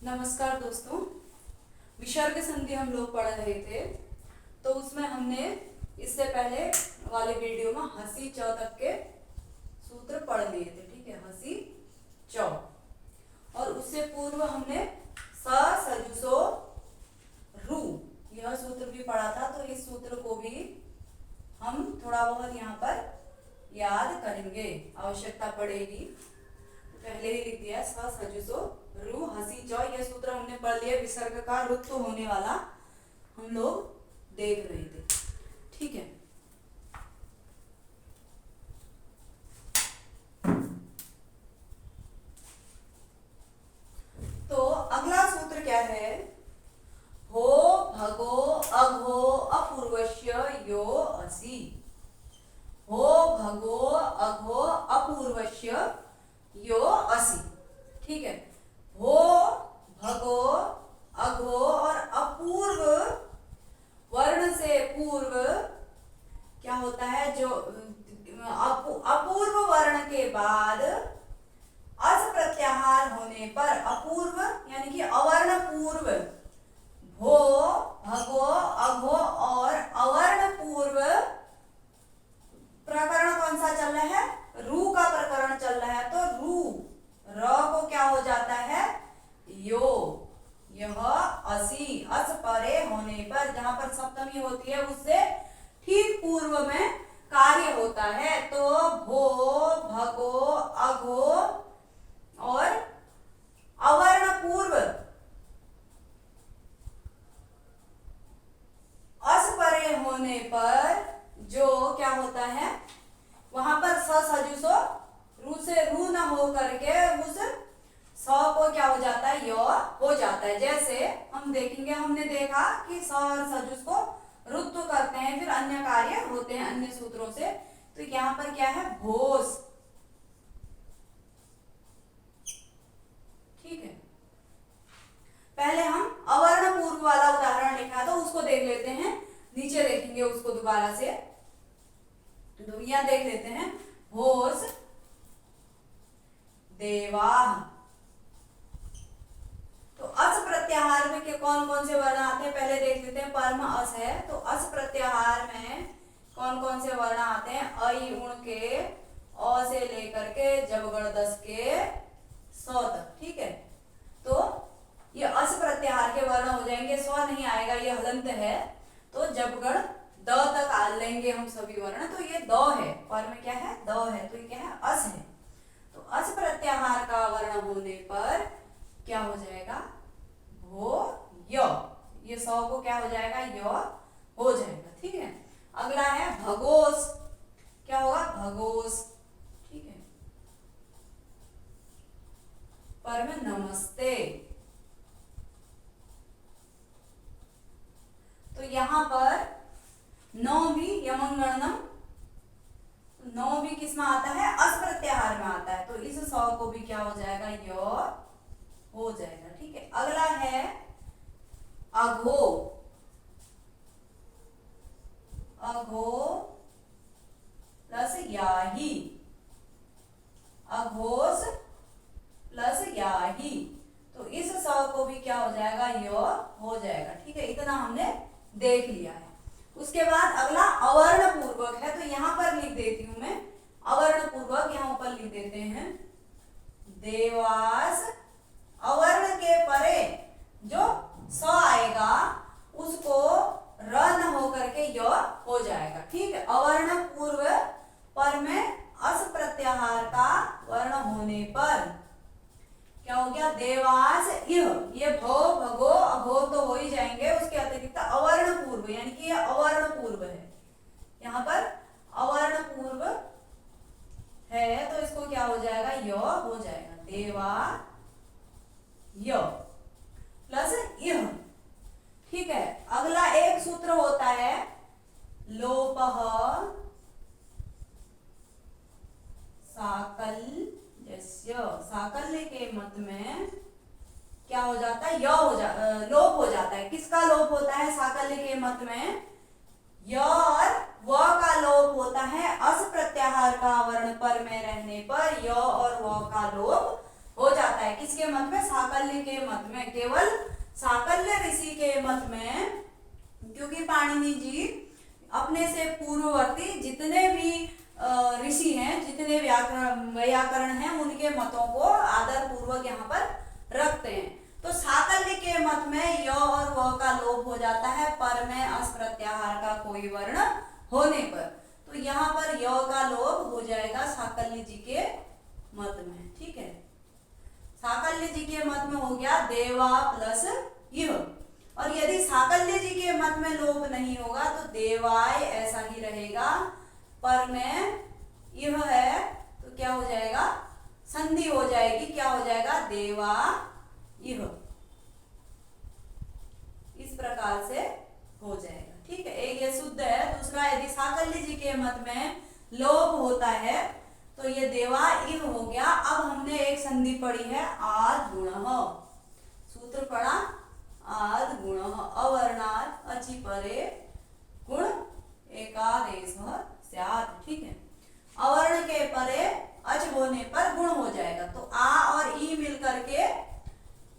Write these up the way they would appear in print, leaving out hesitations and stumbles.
नमस्कार दोस्तों। विसर्ग संधि हम लोग पढ़ रहे थे, तो उसमें हमने इससे पहले वाले वीडियो में हंसी चौ तक के सूत्र पढ़ लिए थे। ठीक है, हंसी चौ। और उससे पूर्व हमने स सजुसो रू यह सूत्र भी पढ़ा था। तो इस सूत्र को भी हम थोड़ा बहुत यहाँ पर याद करेंगे, आवश्यकता पड़ेगी। पहले ही लिख दिया स सजुसो रू हंसी चौ। यह सूत्र हमने पढ़ लिया। विसर्ग का रुत्व होने वाला हम लोग देख रहे थे। ठीक है, तो अगला सूत्र क्या है? हो भगो अघो अपूर्वस्य यो असि। हो भगो अघो अपूर्वस्य यो असि। ठीक है, हो भगो अघो और अपूर्व वर्ण से पूर्व क्या होता है? जो अपूर्व वर्ण के बाद अस प्रत्याहार होने पर अपूर्व यानी कि अवर्ण पूर्व भो भगो अघो और अवर्ण पूर्व प्रकरण कौन सा चल रहा है? रू का प्रकरण चल रहा है। तो रू र को क्या हो जाता है? यो। यह असी अस परे होने पर, जहां पर सप्तमी होती है उससे ठीक पूर्व में कार्य होता है। तो भो भगो अघो और अवर्ण पूर्व अस परे होने पर जो क्या होता है, वहां पर स सजुसो रू से रू न हो करके उस स को क्या हो जाता है? य हो जाता है। जैसे हम देखेंगे, हमने देखा कि स और सजुस को रुत्व करते हैं, फिर अन्य कार्य होते हैं अन्य सूत्रों से। तो यहाँ पर क्या है? भोस। ठीक है, पहले हम अवर्ण पूर्व वाला उदाहरण लिखा था, उसको देख लेते हैं। नीचे देखेंगे उसको दोबारा से। तो यहां देख लेते हैं। भोस देवाह। तो अस प्रत्याहार में के कौन कौन से वर्ण आते हैं पहले देख लेते हैं। पर में अस है, तो अस प्रत्याहार में कौन कौन से वर्ण आते हैं? अई उण के अ से लेकर के जबगढ़ दस के स तक। ठीक है, तो ये अस प्रत्याहार के वर्ण हो जाएंगे। स्व नहीं आएगा, ये हलंत है। तो जबगढ़ द तक आ लेंगे हम सभी वर्ण। तो ये द है, पर में क्या है? द है। तो ये क्या है? अस है। तो अस प्रत्याहार का वर्ण होने पर क्या हो जाएगा? भो य। ये सौ को क्या हो जाएगा? य हो जाएगा। ठीक है, अगला है भगोस। क्या होगा? भगोस। ठीक है, पर में नमस्ते। तो यहां पर नौ भी यमंगणनम, नौ भी किस में आता है? अस प्रत्याहार में आता है। तो इस सौ को भी क्या हो जाएगा? य हो जाएगा। ठीक है, अगला है अघो। अघो प्लस याही। अघोस प्लस याही। तो इस सौ को भी क्या हो जाएगा? य हो जाएगा। ठीक है, इतना हमने देख लिया है। उसके बाद अगला अवर्ण पूर्वक है। तो यहां पर लिख देती हूं मैं अवर्ण पूर्वक। यहां ऊपर लिख देते हैं देवास। अवर्ण के परे जो स आएगा उसको र न होकर के य हो जाएगा। ठीक है, अवर्ण पूर्व पर में अस प्रत्याहार का वर्ण होने पर क्या हो गया? देवास इह। ये भो भगो अघो तो हो ही जाएंगे, उसके अतिरिक्त अवर्ण पूर्व यानी कि ये अवर्ण पूर्व है। यहाँ पर अवर्ण पूर्व है, तो इसको क्या हो जाएगा? य हो जाएगा। देवा य प्लस इह। ठीक है, अगला एक सूत्र होता है लोपः साकल्यस्य। साकल्य के मत में क्या हो जाता है? लोप हो जाता है। किसका लोप होता है साकल्य के मत में? य और व का लोप होता है। अस प्रत्याहार का वर्ण पर में रहने पर य और व का लोप हो जाता है। है। किसके मत में? साकल्य के मत में। केवल साकल्य ऋषि के मत में, क्योंकि पाणिनि जी अपने से पूर्ववर्ती जितने भी ऋषि हैं, जितने व्याकरण हैं, उनके मतों को आदर पूर्वक यहाँ पर रखते हैं। तो साकल्य के मत में य और व का लोप हो जाता है पर में अस प्रत्याहार का कोई वर्ण होने पर। तो यहाँ पर य का लोप हो जाएगा साकल्य जी के मत में। ठीक है, साकल्य जी के मत में हो गया देवा प्लस यह। और यदि साकल्य जी के मत में लोप नहीं होगा तो देवाय ऐसा ही रहेगा, पर में यह है तो क्या हो जाएगा? संधि हो जाएगी। क्या हो जाएगा? देवा यह, इस प्रकार से हो जाएगा। ठीक है, एक ये शुद्ध है। दूसरा, यदि साकल्य जी के मत में लोप होता है तो ये देवा इह हो गया। अब हमने एक संधि पढ़ी है आद गुणः, सूत्र पढ़ा आद गुणः अवर्णात् अचि परे गुण एकादेशः स्यात्। ठीक है, अवर्ण के परे अच होने पर गुण हो जाएगा। तो आ और ई मिल करके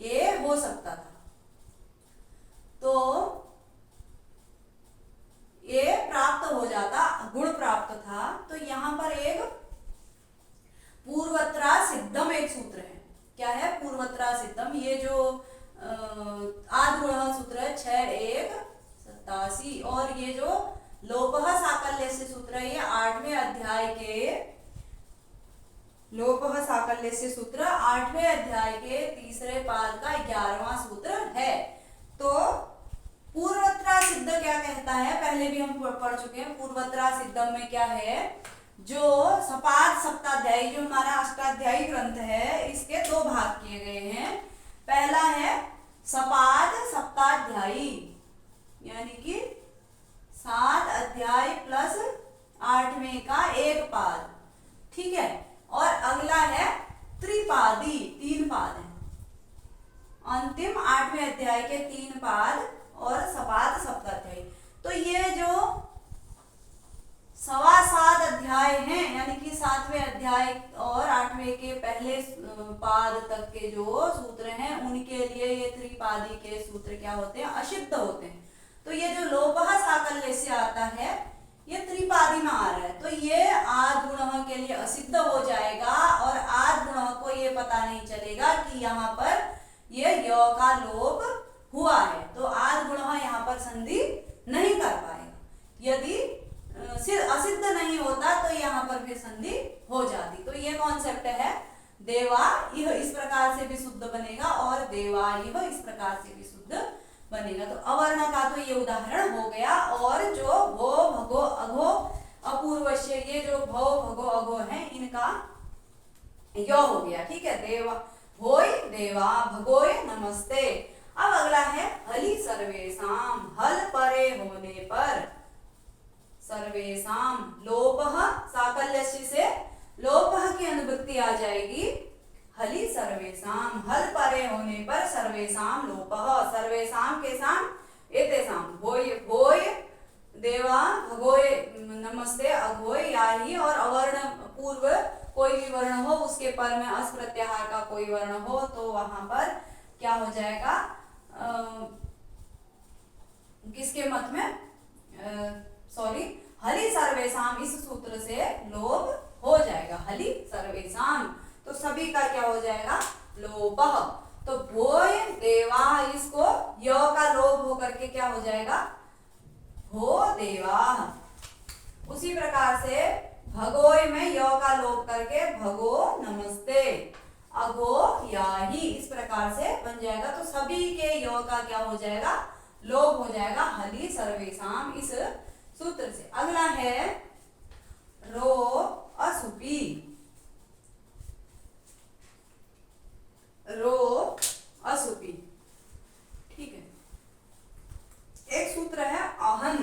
ये हो सकता था, तो ये प्राप्त हो जाता, गुण प्राप्त था। तो यहाँ पर एक पूर्वत्रा सिद्धम एक सूत्र है। क्या है? पूर्वत्रा सिद्धम। ये जो आद गुण सूत्र है 6:1:87, और ये जो लोपः साकल्य से सूत्र है ये 8वें अध्याय के लोपः साकल्य से सूत्र 8वें अध्याय के तीसरे पाद का 11वां सूत्र है। तो पूर्वत्रा सिद्ध क्या कहता है? पहले भी हम पढ़ चुके हैं। पूर्वत्रा सिद्धम में क्या है? जो सपाद सप्ताध्यायी, जो हमारा अष्टाध्यायी ग्रंथ है, इसके दो भाग किए गए हैं। पहला है सपाद सप्ताध्यायी, यानी कि 7 अध्याय प्लस 8वें का एक पाद। ठीक है, और अगला है त्रिपादी, 3 पाद है। अंतिम 8वें अध्याय के 3 पाद और सपाद सप्ताध्यायी। तो ये जो 7.25 अध्याय हैं, यानी कि 7वें अध्याय और 8वें के पहले पाद तक के जो सूत्र हैं, उनके लिए ये त्रिपादी के सूत्र क्या होते हैं? असिद्ध होते हैं। तो ये जो लोपः साकल्य से आता है ये त्रिपादी में आ रहा है, तो ये आद गुणः के लिए असिद्ध हो जाएगा। और आद गुणः को ये पता नहीं चलेगा कि यहाँ पर ये य का लोप हुआ है, तो आद गुणः यहाँ पर संधि नहीं कर पाएगा। यदि असिद्ध नहीं होता तो यहाँ पर फिर संधि हो जाती। तो ये कॉन्सेप्ट है देवा यह इस प्रकार से भी शुद्ध बनेगा और देवा यह इस प्रकार से भी शुद्ध बनेगा। तो अवर्ण का तो ये उदाहरण हो गया। और जो भो भगो अघो अपूर्वश्य, ये जो भो भगो अघो है, इनका यो हो गया। ठीक है, देवा भोय देवा भगोय नमस्ते। अब अगला है हलि सर्वेषाम। हल परे होने पर सर्वेषाम लोपः साकल्यस्य से लोपः की अनुवृत्ति आ जाएगी। हलि सर्वेषाम, हल परे होने पर सर्वेषाम लोपः, सर्वेषाम के साम एतेषाम, भोय भोय देवा भगोय नमस्ते अघोय याहि। और अवर्ण पूर्व कोई भी वर्ण हो, उसके पर में अस प्रत्याहार का कोई वर्ण हो, तो वहां पर क्या हो जाएगा? किसके मत में? हलि सर्वेषाम, इस सूत्र से लोप हो जाएगा। हलि सर्वेषाम, तो सभी का क्या हो जाएगा? लोपः। तो भोय देवा, इसको य का लोप होकर के क्या हो जाएगा? भो देवा। उसी प्रकार से भगोय में य का लोप करके भगो नमस्ते अघो याहि, इस प्रकार से बन जाएगा। तो सभी के य का क्या हो जाएगा? लोप हो जाएगा हलि सर्वेषाम इस सूत्र से। अगला है रो असुपी। रो असुपी, ठीक है। एक सूत्र है अहन।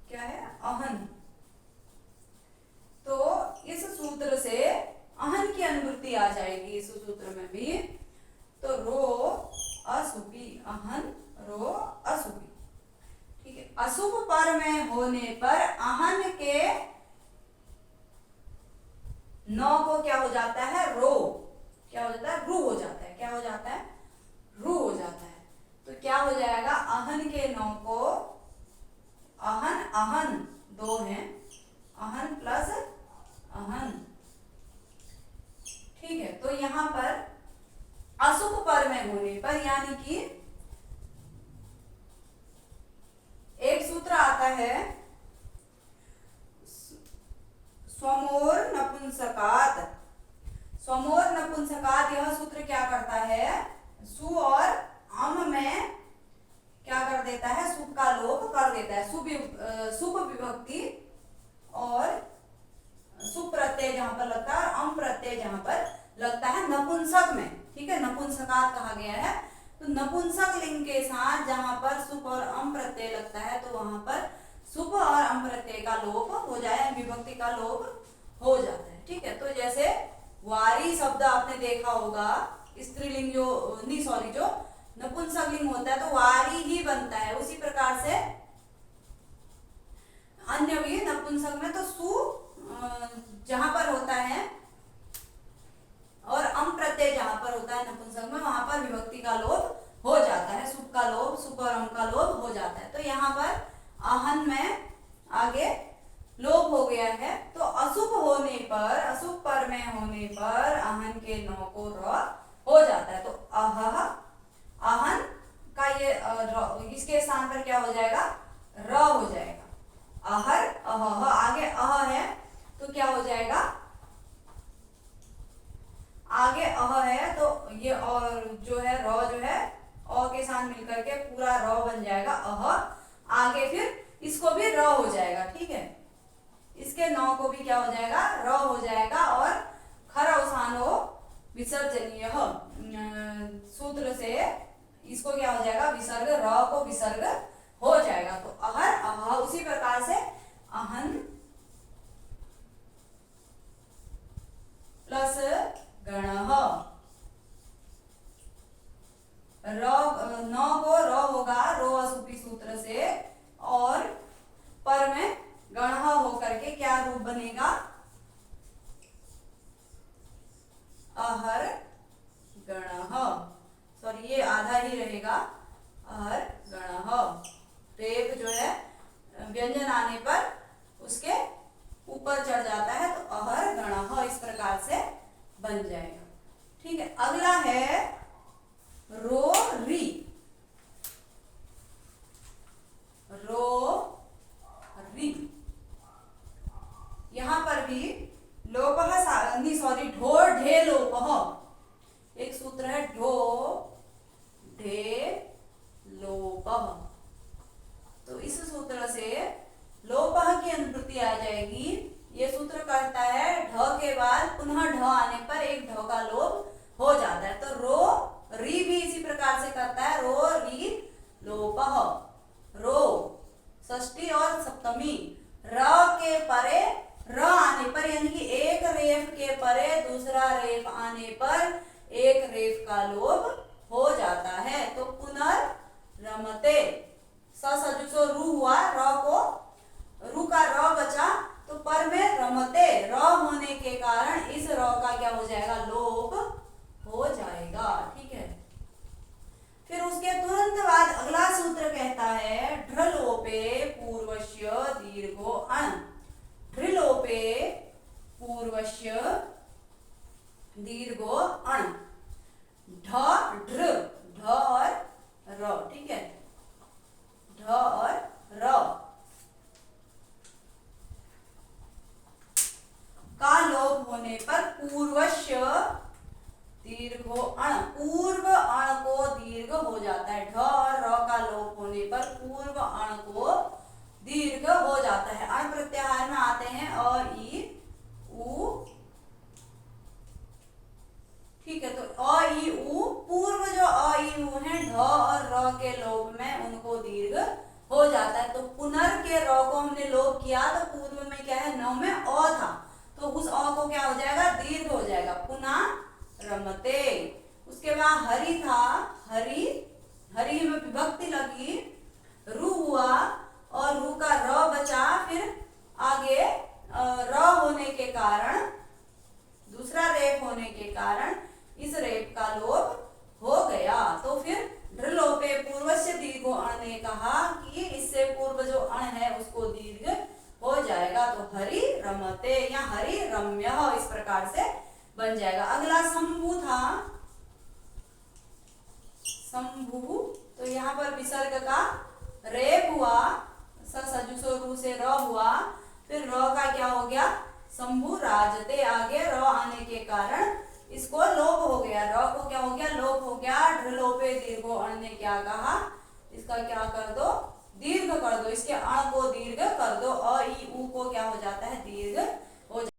क्या है? अहन। तो इस सूत्र से अहन की अनुवृत्ति आ जाएगी इस सूत्र में भी। तो रो असुपी, अहन रो असुपी। ठीक है, अशुभ पर में होने पर अहन के नौ को क्या हो जाता है? रो। क्या क्या हो जाता है, रू हो जाता है। क्या हो जाता है, रू हो जाता है। तो क्या हो जाएगा, अहन के नौ को, अहन अहन दो हैं, अहन प्लस अहन, ठीक है। तो यहां पर अशुभ पर में होने पर, यानी कि एक सूत्र आता है स्वमोर नपुंसकात। स्वमोर नपुंसकात, यह सूत्र क्या करता है, सु और अम में क्या कर देता है, सुप का लोप कर देता है। सुप विभक्ति और सुप प्रत्यय जहां पर लगता है और अम प्रत्यय जहां पर लगता है नपुंसक में, ठीक है, नपुंसकात कहा गया है। तो नपुंसक लिंग के साथ जहां पर सुप और अम प्रत्यय लगता है तो वहां पर सुप और अम प्रत्यय का लोप हो जाए, विभक्ति का लोप हो जाता है, ठीक है। तो जैसे वारी शब्द आपने देखा होगा, स्त्रीलिंग जो नहीं सॉरी जो नपुंसक लिंग होता है तो वारी ही बनता है। उसी प्रकार से अन्य भी नपुंसक में तो सु जहां पर होता है और अम प्रत्यय जहां पर होता है नपुंसक में, वहां पर विभक्ति का लोप हो जाता है, सुप का लोप, सुप और अम का लोप हो जाता है। तो यहाँ पर अहन में आगे लोप हो गया है। तो अशुभ होने पर, अशुभ पर में होने पर अहन के नौ को र हो जाता है। तो अह, अहन का ये इसके स्थान पर क्या हो जाएगा, र हो जाएगा। अहर अह, आगे अह है तो क्या हो जाएगा, आगे अह है तो ये और जो है र जो है अ के साथ मिलकर के पूरा र बन जाएगा अह। आगे फिर इसको भी र हो जाएगा, ठीक है। इसके नौ को भी क्या हो जाएगा, र हो जाएगा। और खर अवसानो विसर्जनीय सूत्र से इसको क्या हो जाएगा, विसर्ग, र को विसर्ग हो जाएगा। तो अहर अह, उसी प्रकार से अहन प्लस गणः, नौ को र होगा रो असुपी सूत्र से, और पर में गणः होकर के क्या रूप बनेगा, अहर गणः, सॉरी ये आधा ही रहेगा, अहर गणः। रेप जो है व्यंजन आने पर उसके ऊपर चढ़ जाता है तो अहर गणः इस प्रकार से बन जाएगा, ठीक है। अगला है रो री, रो री, यहां पर भी लोपः सॉरी ढो ढे लोपः, एक सूत्र है ढो ढे लोपः। तो इस सूत्र से लोपः की अनुवृत्ति आ जाएगी। ये सूत्र कहता है ढ के बाद पुनः ढ आने पर एक ढ का लोप हो जाता है। तो रो री भी इसी प्रकार से करता है, रो री लोपः। रो षष्ठी और सप्तमी, र के परे र आने पर, यानी कि एक रेफ के परे दूसरा रेफ आने पर एक रेफ का लोप हो जाता है। तो पुनर्रमते, सजुसो रू हुआ, र को रू का र बचा तो पर में रमते र होने के कारण इस र का क्या हो जाएगा, लोप हो जाएगा, ठीक है। फिर उसके तुरंत बाद अगला सूत्र कहता है ढ्रलोपे पूर्वस्य दीर्घो अण, ढ्रलोपे पूर्वस्य दीर्घो अण, ढ ढ्र, ढ और र, ठीक है, ढ और र का लोप होने पर पूर्वस्य दीर्घो अण, पूर्व अण को दीर्घ हो जाता है। ढ और र का लोप होने पर पूर्व अण को दीर्घ हो जाता है। अण प्रत्याहार में आते हैं अ ई उ, ठीक है। तो अ ई उ, पूर्व जो अ ई उ है ढ और र के लोप में उनको दीर्घ हो जाता है। तो पुनर के र को हमने लोप किया तो पूर्व में क्या है, नौ में अ था तो उस अ को क्या हो जाएगा, दीर्घ हो जाएगा, पुनः रमते। उसके बाद हरि था, हरि, हरि में विभक्ति लगी, रू हुआ और रू का र बचा, फिर आगे र होने के कारण, दूसरा रेप होने के कारण इस रमते या हरि रम्य इस प्रकार से बन जाएगा। अगला शंभु था, शंभु, तो यहाँ पर विसर्ग का रेप हुआ, सजुसो रू से र हुआ, फिर र का क्या हो गया, शंभु राजते, आगे र आने के कारण इसको लोप हो गया, र को क्या हो गया, लोप हो गया। ढलोपे दीर्घो अण ने क्या कहा, इसका क्या कर दो, दीर्घ कर दो, इसके अण को दीर्घ कर दो, अ ई उ को क्या हो जाता है, दीर्घ हो जाता है।